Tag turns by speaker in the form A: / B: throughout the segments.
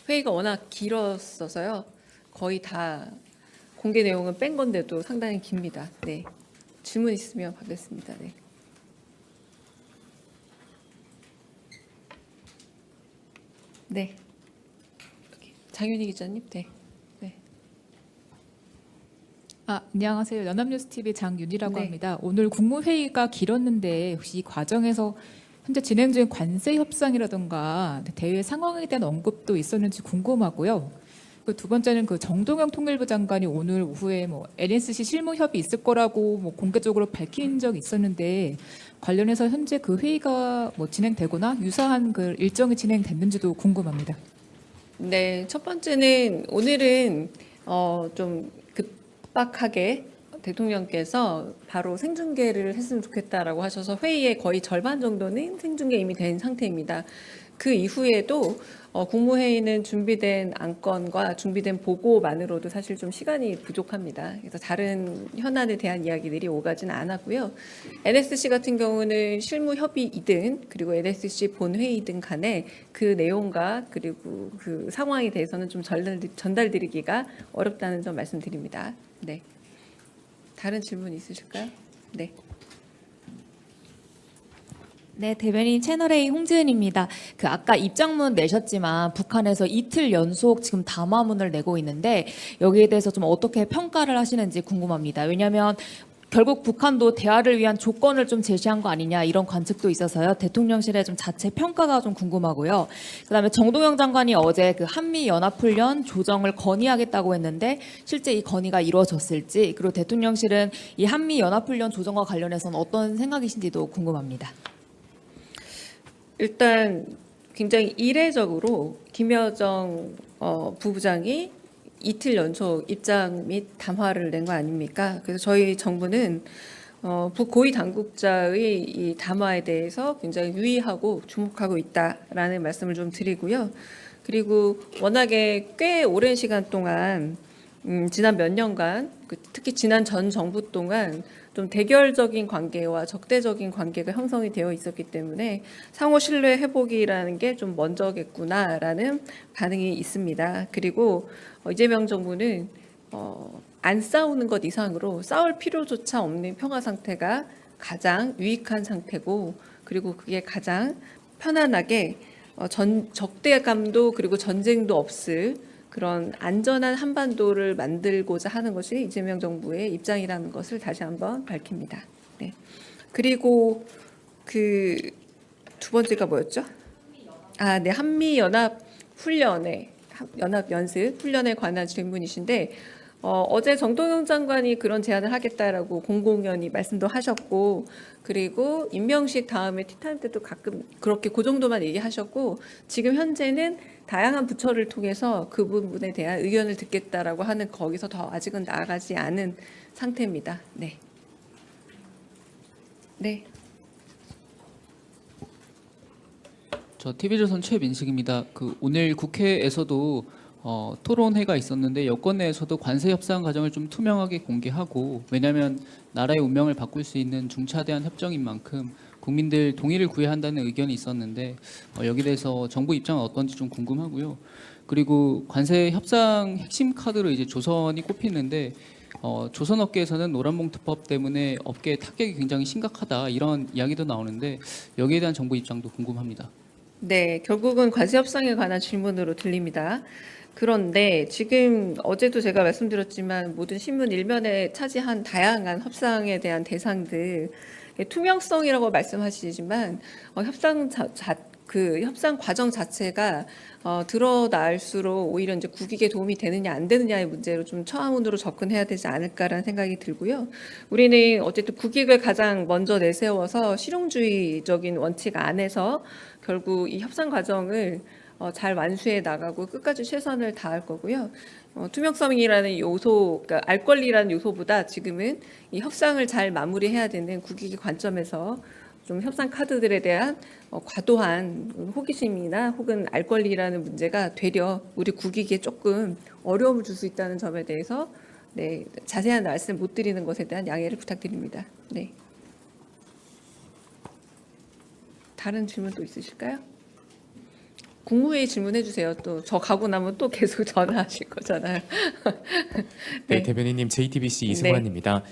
A: 회의가 워낙 길었어서요. 거의 다 공개 내용은 뺀 건데도 상당히 깁니다. 네. 질문 있으면 받겠습니다. 네. 네. 장윤희 기자님. 네. 네.
B: 안녕하세요. 연합뉴스TV 장윤희라고
A: 네.
B: 합니다. 오늘 국무회의가 길었는데 혹시 이 과정에서 현재 진행 중인 관세 협상이라든가 대외 상황에 대한 언급도 있었는지 궁금하고요. 그 두 번째는 그 정동영 통일부 장관이 오늘 오후에 NSC 실무 협의 있을 거라고 공개적으로 밝힌 적이 있었는데 관련해서 현재 그 회의가 진행되거나 유사한 그 일정이 진행됐는지도 궁금합니다.
A: 네. 첫 번째는 오늘은 좀 급박하게 대통령께서 바로 생중계를 했으면 좋겠다라고 하셔서 회의의 거의 절반 정도는 생중계 이미 된 상태입니다. 그 이후에도 국무회의는 준비된 안건과 준비된 보고만으로도 사실 좀 시간이 부족합니다. 그래서 다른 현안에 대한 이야기들이 오가지는 않았고요. NSC 같은 경우는 실무 협의이든 그리고 NSC 본회의든 간에 그 내용과 그리고 그 상황에 대해서는 좀 전달드리기가 어렵다는 점 말씀드립니다. 네. 다른 질문 있으실까요? 네.
C: 네, 대변인 채널A 홍지은입니다. 아까 입장문 내셨지만 북한에서 이틀 연속 지금 담화문을 내고 있는데 여기에 대해서 좀 어떻게 평가를 하시는지 궁금합니다. 왜냐하면 결국 북한도 대화를 위한 조건을 좀 제시한 거 아니냐 이런 관측도 있어서요. 대통령실의 좀 자체 평가가 좀 궁금하고요. 그다음에 정동영 장관이 어제 그 한미 연합훈련 조정을 건의하겠다고 했는데 실제 이 건의가 이루어졌을지 그리고 대통령실은 이 한미 연합훈련 조정과 관련해서는 어떤 생각이신지도 궁금합니다.
A: 일단 굉장히 이례적으로 김여정 부부장이 이틀 연속 입장 및 담화를 낸 거 아닙니까? 그래서 저희 정부는 고위 당국자의 이 담화에 대해서 굉장히 유의하고 주목하고 있다라는 말씀을 좀 드리고요. 그리고 워낙에 꽤 오랜 시간 동안 지난 몇 년간 특히 지난 전 정부 동안 좀 대결적인 관계와 적대적인 관계가 형성이 되어 있었기 때문에 상호 신뢰 회복이라는 게 좀 먼저겠구나라는 반응이 있습니다. 그리고 이재명 정부는 안 싸우는 것 이상으로 싸울 필요조차 없는 평화 상태가 가장 유익한 상태고 그리고 그게 가장 편안하게 적대감도 그리고 전쟁도 없을 그런 안전한 한반도를 만들고자 하는 것이 이재명 정부의 입장이라는 것을 다시 한번 밝힙니다. 네. 그리고 그 두 번째가 뭐였죠? 네, 한미 연합 훈련에 연합 연습 훈련에 관한 질문이신데 어제 정동영 장관이 그런 제안을 하겠다라고 공공연히 말씀도 하셨고 그리고 임명식 다음에 티타임 때도 가끔 그렇게 그 정도만 얘기하셨고 지금 현재는 다양한 부처를 통해서 그 부분에 대한 의견을 듣겠다라고 하는 거기서 더 아직은 나아가지 않은 상태입니다. 네. 네.
D: 저 TV조선 최민식입니다. 오늘 국회에서도 토론회가 있었는데 여권 내에서도 관세 협상 과정을 좀 투명하게 공개하고 왜냐하면 나라의 운명을 바꿀 수 있는 중차대한 협정인 만큼 국민들 동의를 구해야 한다는 의견이 있었는데 여기에 대해서 정부 입장은 어떤지 좀 궁금하고요. 그리고 관세 협상 핵심 카드로 이제 조선이 꼽히는데 조선업계에서는 노란봉투법 때문에 업계 타격이 굉장히 심각하다 이런 이야기도 나오는데 여기에 대한 정부 입장도 궁금합니다.
A: 네, 결국은 관세 협상에 관한 질문으로 들립니다. 그런데 지금 어제도 제가 말씀드렸지만 모든 신문 일면에 차지한 다양한 협상에 대한 대상들 투명성이라고 말씀하시지만 그 협상 과정 자체가 드러날수록 오히려 이제 국익에 도움이 되느냐 안 되느냐의 문제로 좀 처음으로 접근해야 되지 않을까라는 생각이 들고요. 우리는 어쨌든 국익을 가장 먼저 내세워서 실용주의적인 원칙 안에서 결국 이 협상 과정을 잘 완수해 나가고 끝까지 최선을 다할 거고요. 투명성이라는 요소, 그러니까 알 권리라는 요소보다 지금은 이 협상을 잘 마무리해야 되는 국익의 관점에서 좀 협상 카드들에 대한 과도한 호기심이나 혹은 알 권리라는 문제가 되려 우리 국익에 조금 어려움을 줄 수 있다는 점에 대해서 네, 자세한 말씀 못 드리는 것에 대한 양해를 부탁드립니다. 네. 다른 질문 또 있으실까요? 국무회의 질문해 주세요. 또 저 가고 나면 또 계속 전화하실 거잖아요.
E: 네,
A: 네.
E: 대변인님 JTBC
A: 네.
E: 이승환입니다.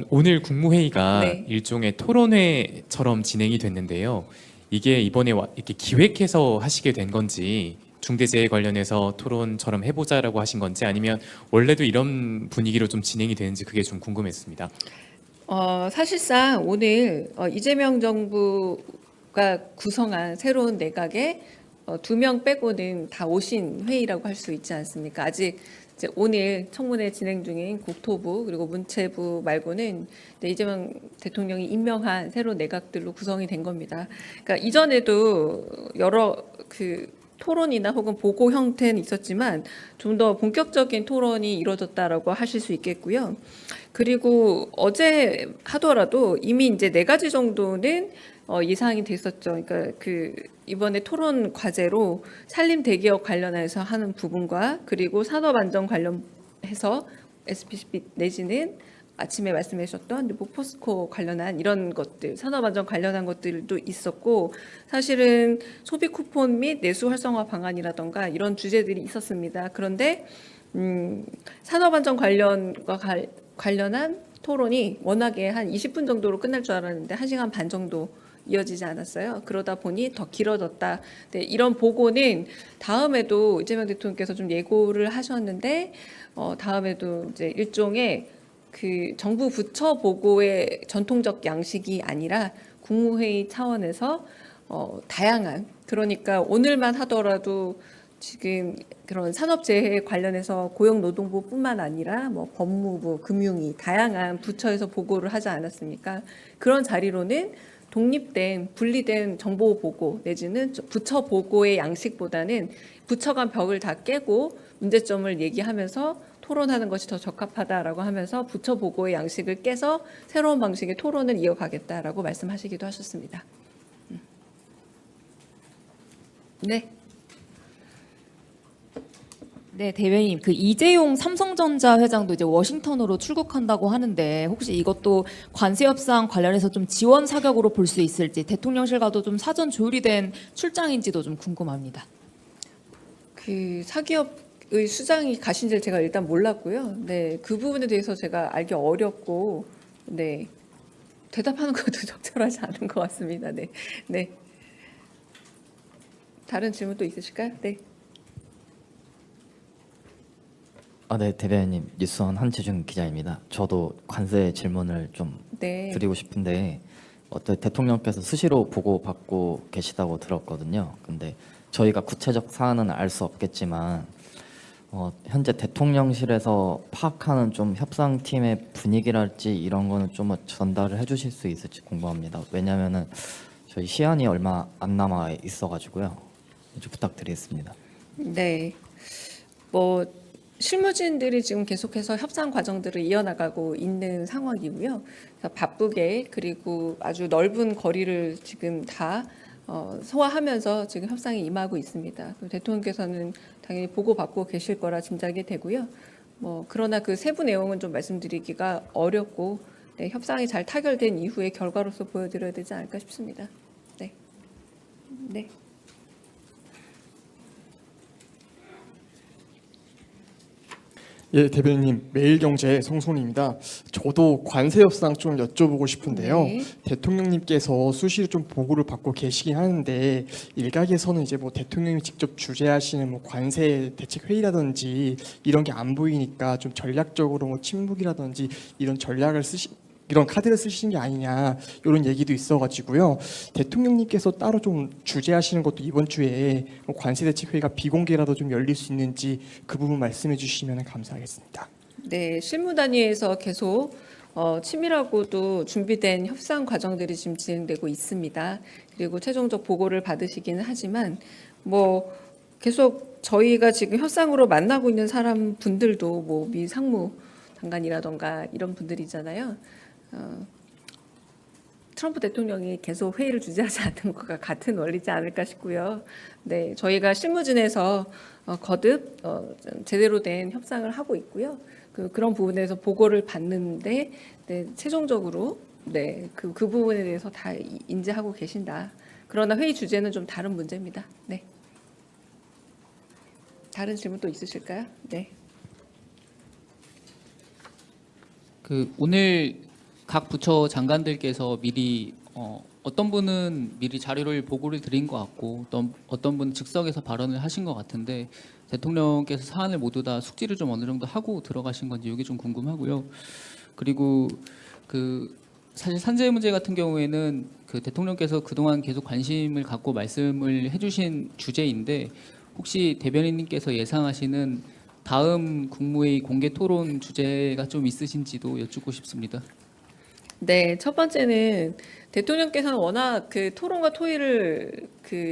E: 오늘 국무회의가
A: 네.
E: 일종의 토론회처럼 진행이 됐는데요. 이게 이번에 이렇게 기획해서 하시게 된 건지 중대재해 관련해서 토론처럼 해보자라고 하신 건지 아니면 원래도 이런 분위기로 좀 진행이 되는지 그게 좀 궁금했습니다.
A: 사실상 오늘 이재명 정부가 구성한 새로운 내각에 2명 빼고는 다 오신 회의라고 할 수 있지 않습니까? 아직 이제 오늘 청문회 진행 중인 국토부 그리고 문체부 말고는 이재명 대통령이 임명한 새로운 내각들로 구성이 된 겁니다. 그러니까 이전에도 여러 그 토론이나 혹은 보고 형태는 있었지만 좀 더 본격적인 토론이 이루어졌다라고 하실 수 있겠고요. 그리고 어제 하더라도 이미 이제 4가지 정도는 예상이 됐었죠. 그러니까 그 이번에 토론 과제로 산림 대기업 관련해서 하는 부분과 그리고 산업 안전 관련해서 SPC 내지는 아침에 말씀해 주셨던 뭐 포스코 관련한 이런 것들, 산업안전 관련한 것들도 있었고 사실은 소비 쿠폰 및 내수 활성화 방안이라던가 이런 주제들이 있었습니다. 그런데 산업안전 관련한 토론이 워낙에 한 20분 정도로 끝날 줄 알았는데 1시간 반 정도 이어지지 않았어요. 그러다 보니 더 길어졌다. 네, 이런 보고는 다음에도 이재명 대통령께서 좀 예고를 하셨는데 다음에도 이제 일종의 그 정부 부처 보고의 전통적 양식이 아니라 국무회의 차원에서 다양한 그러니까 오늘만 하더라도 지금 그런 산업재해 관련해서 고용노동부뿐만 아니라 뭐 법무부, 금융위 다양한 부처에서 보고를 하지 않았습니까? 그런 자리로는 독립된 분리된 정보 보고 내지는 부처 보고의 양식보다는 부처 간 벽을 다 깨고 문제점을 얘기하면서 토론하는 것이 더 적합하다라고 하면서 부처 보고의 양식을 깨서 새로운 방식의 토론을 이어가겠다라고 말씀하시기도 하셨습니다. 네.
C: 네, 대변인 그 이재용 삼성전자 회장도 이제 워싱턴으로 출국한다고 하는데 혹시 이것도 관세 협상 관련해서 좀 지원 사격으로 볼 수 있을지 대통령실과도 좀 사전 조율이 된 출장인지도 좀 궁금합니다.
A: 그 사기업의 수장이 가신지를 제가 일단 몰랐고요. 네, 그 부분에 대해서 제가 알기 어렵고, 네, 대답하는 것도 적절하지 않은 것 같습니다. 네, 네. 다른 질문 또 있으실까요? 네.
F: 네, 대변인님 뉴스원 한지중 기자입니다. 저도 관세 질문을 좀
A: 네.
F: 드리고 싶은데 대통령께서 수시로 보고받고 계시다고 들었거든요. 근데 저희가 구체적 사안은 알 수 없겠지만 현재 대통령실에서 파악하는 좀 협상팀의 분위기랄지 이런 거는 좀 전달을 해주실 수 있을지 궁금합니다. 왜냐하면은 저희 시한이 얼마 안 남아 있어가지고요. 좀 부탁드리겠습니다.
A: 네. 뭐 실무진들이 지금 계속해서 협상 과정들을 이어나가고 있는 상황이고요. 그래서 바쁘게 그리고 아주 넓은 거리를 지금 다 소화하면서 지금 협상에 임하고 있습니다. 대통령께서는 당연히 보고받고 계실 거라 짐작이 되고요. 뭐 그러나 그 세부 내용은 좀 말씀드리기가 어렵고 네, 협상이 잘 타결된 이후의 결과로서 보여드려야 되지 않을까 싶습니다. 네. 네.
G: 예, 대변인님, 매일경제 성손입니다. 저도 관세 협상 좀 여쭤보고 싶은데요.
A: 네.
G: 대통령님께서 수시로 좀 보고를 받고 계시긴 하는데 일각에서는 이제 뭐 대통령이 직접 주재하시는 뭐 관세 대책 회의라든지 이런 게 안 보이니까 좀 전략적으로 뭐 침묵이라든지 이런 이런 카드를 쓰시는 게 아니냐 이런 얘기도 있어가지고요. 대통령님께서 따로 좀 주재하시는 것도 이번 주에 뭐 관세대책회의가 비공개라도 좀 열릴 수 있는지 그 부분 말씀해 주시면 감사하겠습니다.
A: 네, 실무 단위에서 계속 치밀하고도 준비된 협상 과정들이 지금 진행되고 있습니다. 그리고 최종적 보고를 받으시기는 하지만 뭐 계속 저희가 지금 협상으로 만나고 있는 사람 분들도 뭐 미 상무 장관이라던가 이런 분들이잖아요. 트럼프 대통령이 계속 회의를 주재하지 않는 것과 같은 원리지 않을까 싶고요. 네, 저희가 실무진에서 거듭 제대로 된 협상을 하고 있고요. 그런 부분에서 보고를 받는데 네, 최종적으로 네, 그 부분에 대해서 다 인지하고 계신다. 그러나 회의 주제는 좀 다른 문제입니다. 네. 다른 질문 또 있으실까요? 네.
D: 오늘 각 부처 장관들께서 미리 어떤 분은 미리 자료를 보고를 드린 것 같고 어떤 분은 즉석에서 발언을 하신 것 같은데 대통령께서 사안을 모두 다 숙지를 좀 어느 정도 하고 들어가신 건지 이게 좀 궁금하고요. 그리고 사실 산재 문제 같은 경우에는 대통령께서 그동안 계속 관심을 갖고 말씀을 해주신 주제인데 혹시 대변인님께서 예상하시는 다음 국무회의 공개 토론 주제가 좀 있으신지도 여쭙고 싶습니다.
A: 네, 첫 번째는 대통령께서는 워낙 토론과 토의를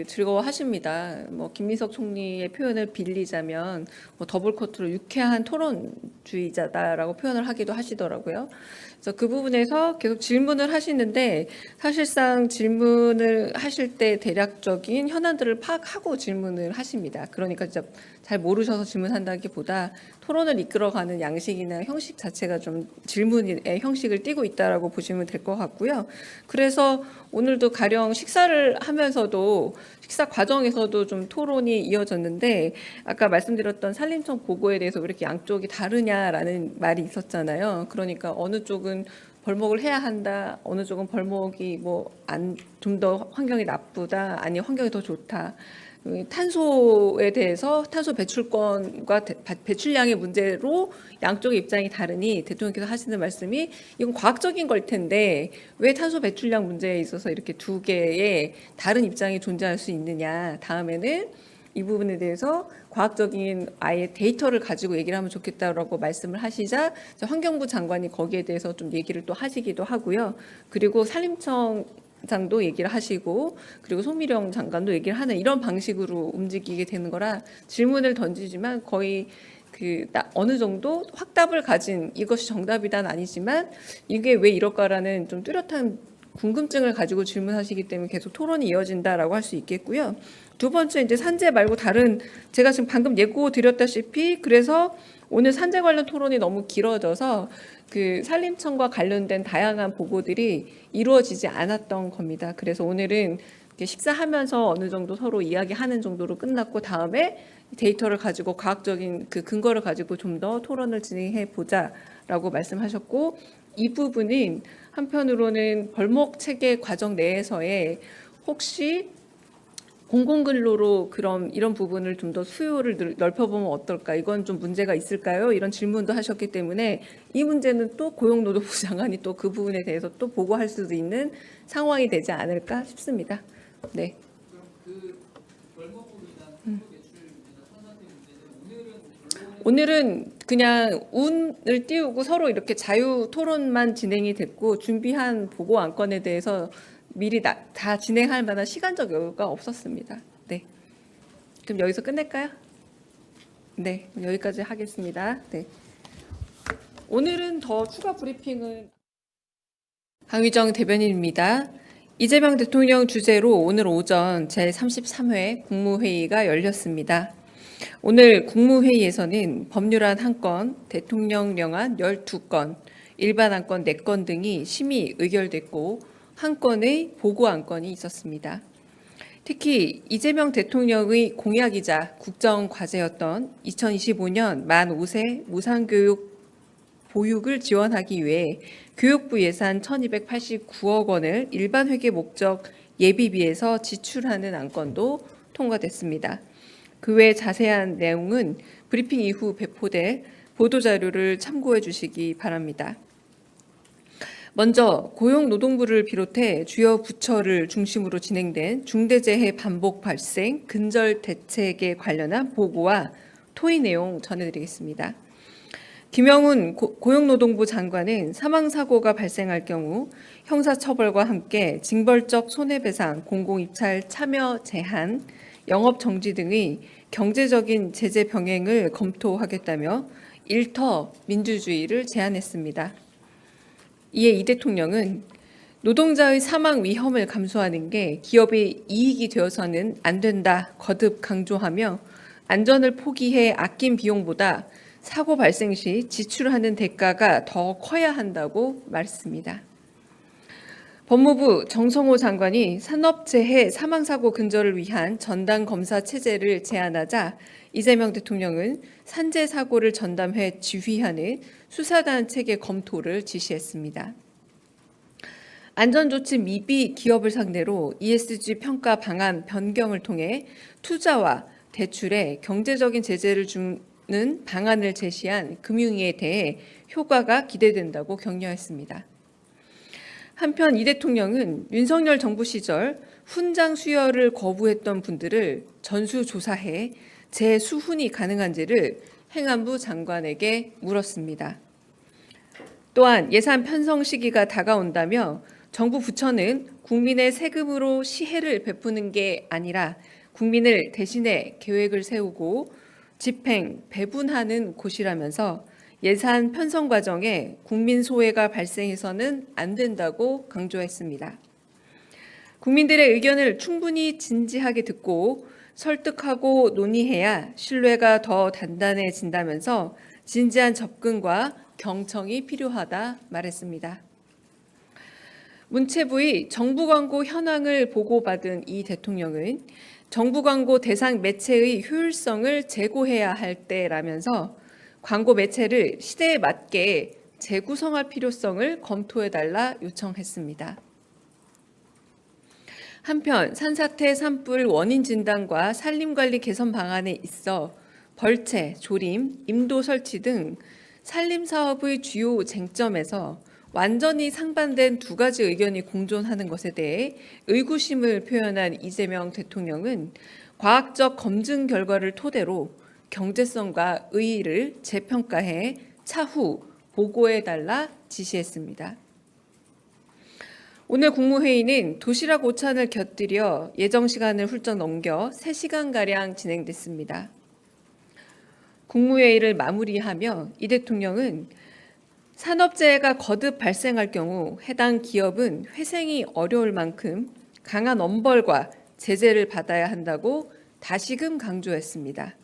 A: 즐거워하십니다. 뭐 김민석 총리의 표현을 빌리자면 뭐 더블코트로 유쾌한 토론주의자다라고 표현을 하기도 하시더라고요. 그래서 그 부분에서 계속 질문을 하시는데 사실상 질문을 하실 때 대략적인 현안들을 파악하고 질문을 하십니다. 그러니까 진짜 잘 모르셔서 질문한다기보다 토론을 이끌어가는 양식이나 형식 자체가 좀 질문의 형식을 띠고 있다라고 보시면 될 것 같고요. 그래서 오늘도 가령 식사를 하면서도 식사 과정에서도 좀 토론이 이어졌는데 아까 말씀드렸던 산림청 보고에 대해서 왜 이렇게 양쪽이 다르냐라는 말이 있었잖아요. 그러니까 어느 쪽은 벌목을 해야 한다, 어느 쪽은 벌목이 좀 더 환경이 나쁘다, 아니 환경이 더 좋다. 탄소에 대해서 탄소 배출권과 배출량의 문제로 양쪽의 입장이 다르니 대통령께서 하시는 말씀이 이건 과학적인 걸 텐데 왜 탄소 배출량 문제에 있어서 이렇게 두 개의 다른 입장이 존재할 수 있느냐. 다음에는 이 부분에 대해서 과학적인 아예 데이터를 가지고 얘기를 하면 좋겠다라고 말씀을 하시자 환경부 장관이 거기에 대해서 좀 얘기를 또 하시기도 하고요. 그리고 산림청 장도 얘기를 하시고 그리고 송미령 장관도 얘기를 하는 이런 방식으로 움직이게 되는 거라 질문을 던지지만 거의 어느 정도 확답을 가진 이것이 정답이다는 아니지만 이게 왜 이럴까라는 좀 뚜렷한 궁금증을 가지고 질문하시기 때문에 계속 토론이 이어진다라고 할 수 있겠고요. 두 번째 이제 산재 말고 다른 제가 지금 방금 예고 드렸다시피 그래서 오늘 산재 관련 토론이 너무 길어져서 산림청과 관련된 다양한 보고들이 이루어지지 않았던 겁니다. 그래서 오늘은 식사하면서 어느 정도 서로 이야기하는 정도로 끝났고 다음에 데이터를 가지고 과학적인 근거를 가지고 좀 더 토론을 진행해 보자라고 말씀하셨고 이 부분은 한편으로는 벌목 체계 과정 내에서의 혹시 공공근로로 그럼 이런 부분을 좀 더 수요를 넓혀보면 어떨까? 이건 좀 문제가 있을까요? 이런 질문도 하셨기 때문에 이 문제는 또 고용노동부 장관이 또 그 부분에 대해서 또 보고할 수도 있는 상황이 되지 않을까 싶습니다. 네. 오늘은 그냥 운을 띄우고 서로 이렇게 자유 토론만 진행이 됐고 준비한 보고 안건에 대해서 미리 다 진행할 만한 시간적 여유가 없었습니다. 네. 그럼 여기서 끝낼까요? 네, 여기까지 하겠습니다. 네. 오늘은 더 추가 브리핑은 강휘정 대변인입니다. 이재명 대통령 주재로 오늘 오전 제33회 국무회의가 열렸습니다. 오늘 국무회의에서는 법률안 1건, 대통령령안 12건, 일반 안건 4건 등이 심의 의결됐고 한 건의 보고 안건이 있었습니다. 특히 이재명 대통령의 공약이자 국정과제였던 2025년 만 5세 무상교육 보육을 지원하기 위해 교육부 예산 1,289억 원을 일반 회계 목적 예비비에서 지출하는 안건도 통과됐습니다. 그 외 자세한 내용은 브리핑 이후 배포될 보도자료를 참고해 주시기 바랍니다. 먼저 고용노동부를 비롯해 주요 부처를 중심으로 진행된 중대재해 반복 발생 근절 대책에 관련한 보고와 토의 내용 전해드리겠습니다. 김영훈 고용노동부 장관은 사망사고가 발생할 경우 형사처벌과 함께 징벌적 손해배상, 공공입찰 참여 제한, 영업정지 등의 경제적인 제재 병행을 검토하겠다며 일터 민주주의를 제안했습니다. 이에 이 대통령은 노동자의 사망 위험을 감수하는 게 기업의 이익이 되어서는 안 된다 거듭 강조하며 안전을 포기해 아낀 비용보다 사고 발생 시 지출하는 대가가 더 커야 한다고 말했습니다. 법무부 정성호 장관이 산업재해 사망사고 근절을 위한 전담검사 체제를 제안하자 이재명 대통령은 산재 사고를 전담해 지휘하는 수사단 체계 검토를 지시했습니다. 안전조치 미비 기업을 상대로 ESG 평가 방안 변경을 통해 투자와 대출에 경제적인 제재를 주는 방안을 제시한 금융위에 대해 효과가 기대된다고 격려했습니다. 한편 이 대통령은 윤석열 정부 시절 훈장 수여를 거부했던 분들을 전수조사해 재수훈이 가능한지를 행안부 장관에게 물었습니다. 또한 예산 편성 시기가 다가온다며 정부 부처는 국민의 세금으로 시혜를 베푸는 게 아니라 국민을 대신해 계획을 세우고 집행, 배분하는 곳이라면서 예산 편성 과정에 국민 소외가 발생해서는 안 된다고 강조했습니다. 국민들의 의견을 충분히 진지하게 듣고 설득하고 논의해야 신뢰가 더 단단해진다면서 진지한 접근과 경청이 필요하다 말했습니다. 문체부의 정부 광고 현황을 보고받은 이 대통령은 정부 광고 대상 매체의 효율성을 제고해야 할 때라면서 광고 매체를 시대에 맞게 재구성할 필요성을 검토해달라 요청했습니다. 한편 산사태 산불 원인 진단과 산림관리 개선 방안에 있어 벌채, 조림, 임도 설치 등 산림사업의 주요 쟁점에서 완전히 상반된 두 가지 의견이 공존하는 것에 대해 의구심을 표현한 이재명 대통령은 과학적 검증 결과를 토대로 경제성과 의의를 재평가해 차후 보고해달라 지시했습니다. 오늘 국무회의는 도시락 오찬을 곁들여 예정 시간을 훌쩍 넘겨 3시간가량 진행됐습니다. 국무회의를 마무리하며 이 대통령은 산업재해가 거듭 발생할 경우 해당 기업은 회생이 어려울 만큼 강한 엄벌과 제재를 받아야 한다고 다시금 강조했습니다.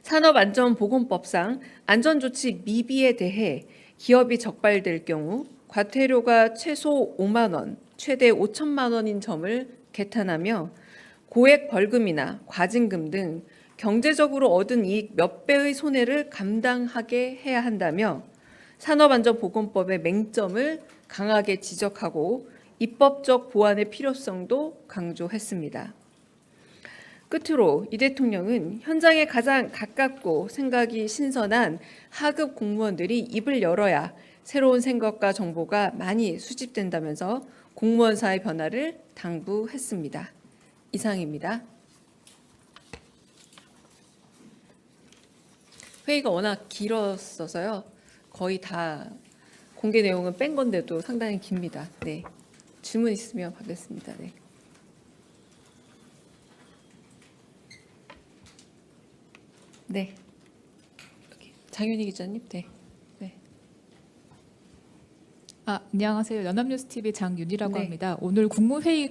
A: 산업안전보건법상 안전조치 미비에 대해 기업이 적발될 경우 과태료가 최소 5만 원, 최대 5천만 원인 점을 개탄하며 고액 벌금이나 과징금 등 경제적으로 얻은 이익 몇 배의 손해를 감당하게 해야 한다며 산업안전보건법의 맹점을 강하게 지적하고 입법적 보완의 필요성도 강조했습니다. 끝으로 이 대통령은 현장에 가장 가깝고 생각이 신선한 하급 공무원들이 입을 열어야 새로운 생각과 정보가 많이 수집된다면서 공무원사의 변화를 당부했습니다. 이상입니다. 회의가 워낙 길었어서요. 거의 다 공개 내용은 뺀 건데도 상당히 깁니다. 네. 질문 있으면 받겠습니다. 네. 네. 장윤희 기자님. 네.
B: 안녕하세요. 연합뉴스TV 장윤희라고
A: 네.
B: 합니다. 오늘 국무회의가